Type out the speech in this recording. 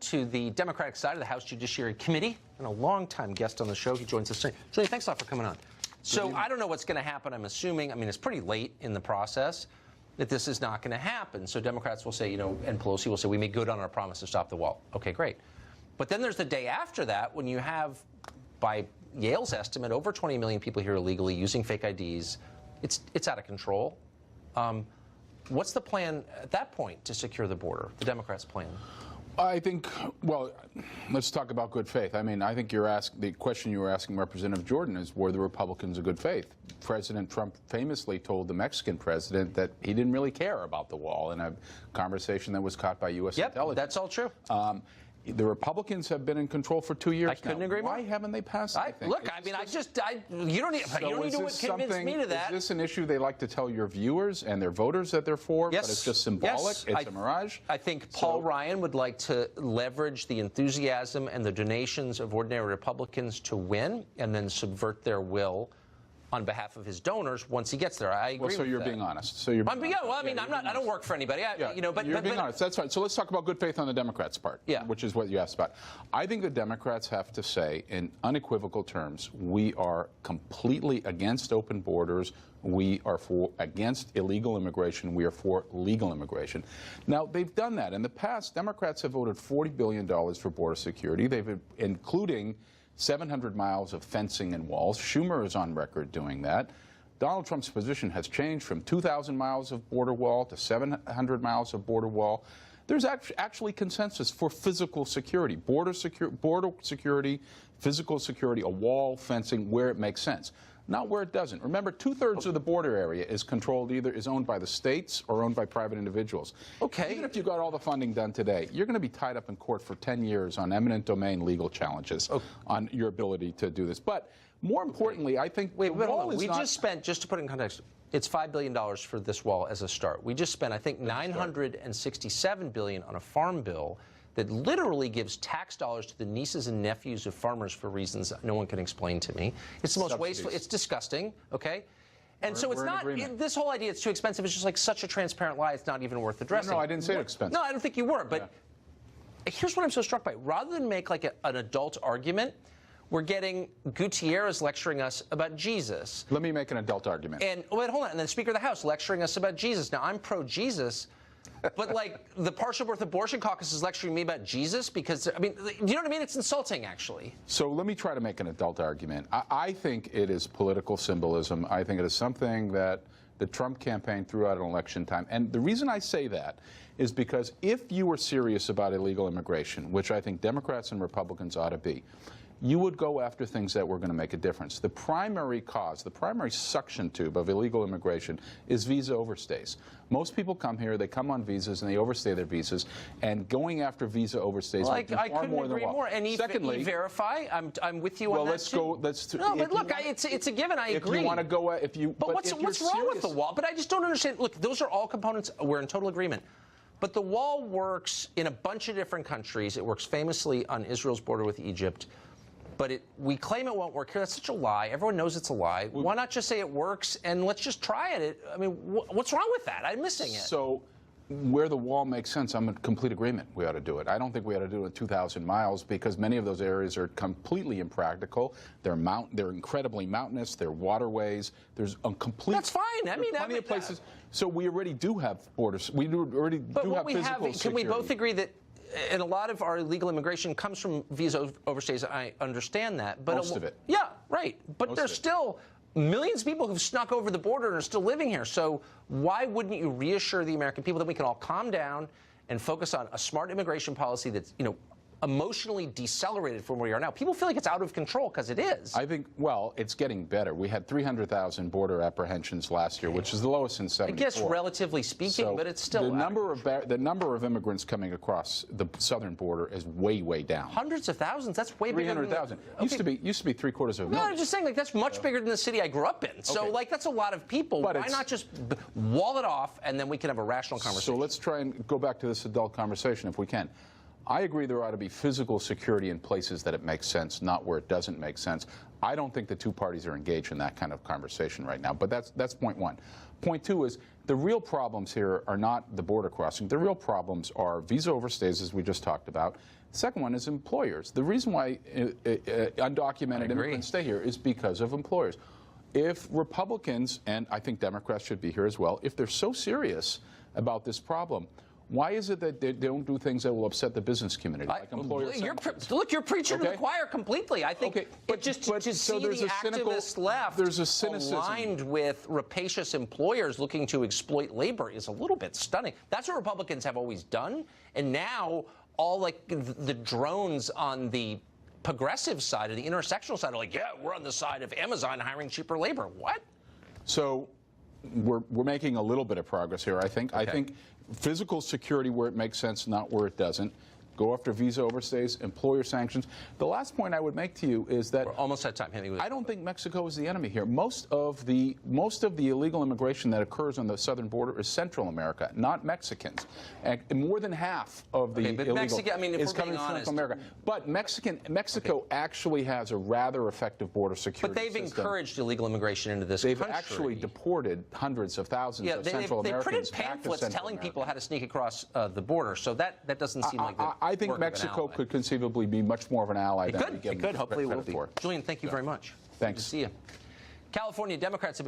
To the Democratic side of the House Judiciary Committee and a longtime guest on the show. He joins us today. Julie, thanks a lot for coming on. So I don't know what's going to happen. I'm assuming, it's pretty late in the process that this is not going to happen. So Democrats will say, and Pelosi will say, we made good on our promise to stop the wall. Okay, great. But then there's the day after that when you have, by Yale's estimate, over 20 million people here illegally using fake IDs. It's out of control. What's the plan at that point to secure the border, the Democrats' plan? I think, well, let's talk about good faith. I think the question you were asking Representative Jordan is, were the Republicans of good faith? President Trump famously told the Mexican president that he didn't really care about the wall in a conversation that was caught by U.S. intelligence. That's all true. The Republicans have been in control for 2 years. I couldn't agree more. Why haven't they passed anything? You don't need to convince me to that. Is this an issue they like to tell your viewers and their voters that they're for? Yes. But it's just symbolic? Yes. It's a mirage? I think Paul Ryan would like to leverage the enthusiasm and the donations of ordinary Republicans to win and then subvert their will on behalf of his donors once he gets there. I agree. So you're being honest. So you're. I don't work for anybody. But you're being honest. That's right. So let's talk about good faith on the Democrats' part. Yeah. Which is what you asked about. I think the Democrats have to say, in unequivocal terms, we are completely against open borders. We are against illegal immigration. We are for legal immigration. Now, they've done that. In the past, Democrats have voted $40 billion for border security. Including 700 miles of fencing and walls. Schumer is on record doing that. Donald Trump's position has changed from 2,000 miles of border wall to 700 miles of border wall. There's actually consensus for physical security, border security, physical security, a wall, fencing, where it makes sense. Not where it doesn't. Remember, 2/3 of the border area is owned by the states or owned by private individuals. Okay. Even if you got all the funding done today, you're going to be tied up in court for 10 years on eminent domain legal challenges on your ability to do this. But more importantly, I think we just spent, just to put it in context, it's $5 billion for this wall as a start. We just spent, I think, $967 billion on a farm bill that literally gives tax dollars to the nieces and nephews of farmers for reasons no one can explain to me. It's the most wasteful. It's disgusting, okay? And so it's not, this whole idea it's too expensive is just like such a transparent lie, it's not even worth addressing. No, I didn't say it's expensive. No, I don't think you were, but here's what I'm so struck by. Rather than make like an adult argument, we're getting Gutierrez lecturing us about Jesus. Let me make an adult argument. And wait, hold on. And then Speaker of the House lecturing us about Jesus. Now, I'm pro-Jesus, but like the Partial Birth Abortion Caucus is lecturing me about Jesus because, do you know what I mean? It's insulting, actually. So let me try to make an adult argument. I think it is political symbolism. I think it is something that the Trump campaign threw out at election time. And the reason I say that is because if you were serious about illegal immigration, which I think Democrats and Republicans ought to be, you would go after things that were going to make a difference. The primary cause, the primary suction tube of illegal immigration is visa overstays. Most people come here, they come on visas, and they overstay their visas, and going after visa overstays I couldn't agree more. And Secondly, E-Verify, I'm with you on that too. No, but look, it's a given, I agree. If you want to go, But what's wrong with the wall? But I just don't understand. Look, those are all components. We're in total agreement. But the wall works in a bunch of different countries. It works famously on Israel's border with Egypt. But we claim it won't work here. That's such a lie. Everyone knows it's a lie. Why not just say it works and let's just try it? What's wrong with that? I'm missing it. So where the wall makes sense, I'm in complete agreement we ought to do it. I don't think we ought to do it 2,000 miles because many of those areas are completely impractical. They're incredibly mountainous. They're waterways. There's a complete... That's fine. Plenty of places. So we already do have borders. We already do have physical security. Can we both agree that and a lot of our illegal immigration comes from visa overstays? I understand that. But most of it. Yeah, right. But there's still millions of people who've snuck over the border and are still living here. So why wouldn't you reassure the American people that we can all calm down and focus on a smart immigration policy that's, emotionally decelerated from where we are now? People feel like it's out of control because it is. I think, well, it's getting better. We had 300,000 border apprehensions last year, which is the lowest in 74. I guess relatively speaking, but it's still the number of immigrants coming across the southern border is way, way down. Hundreds of thousands. That's way bigger than 300,000. Used to be 3/4 of a million. No, I'm just saying, that's much bigger than the city I grew up in. So, that's a lot of people. But why not just wall it off and then we can have a rational conversation? So let's try and go back to this adult conversation if we can. I agree there ought to be physical security in places that it makes sense, not where it doesn't make sense. I don't think the two parties are engaged in that kind of conversation right now, but that's point one. Point two is the real problems here are not the border crossing. The real problems are visa overstays, as we just talked about. The second one is employers. The reason why undocumented immigrants stay here is because of employers. If Republicans, and I think Democrats should be here as well, if they're so serious about this problem, why is it that they don't do things that will upset the business community, like employer sanctions? Look, you're preaching to the choir completely. I think to see the activist left there's a cynicism aligned with rapacious employers looking to exploit labor is a little bit stunning. That's what Republicans have always done, and now all like the drones on the progressive side, or the intersectional side, are like, yeah, we're on the side of Amazon hiring cheaper labor. What? So we're making a little bit of progress here, I think. Okay. I think physical security where it makes sense, not where it doesn't. Go after visa overstays, employer sanctions. The last point I would make to you is that we're almost at time. I don't think Mexico is the enemy here. Most of the illegal immigration that occurs on the southern border is Central America, not Mexicans. And more than half of the illegal is coming from Central America. But Mexico actually has a rather effective border security system. But they've encouraged illegal immigration into this country. They've actually deported hundreds of thousands of Central Americans. They printed pamphlets telling people how to sneak across the border. So that doesn't seem like I think Mexico could conceivably be much more of an ally than we give them Hopefully it will be. for. Julian, thank you very much. Thanks. Good to see you. California Democrats have been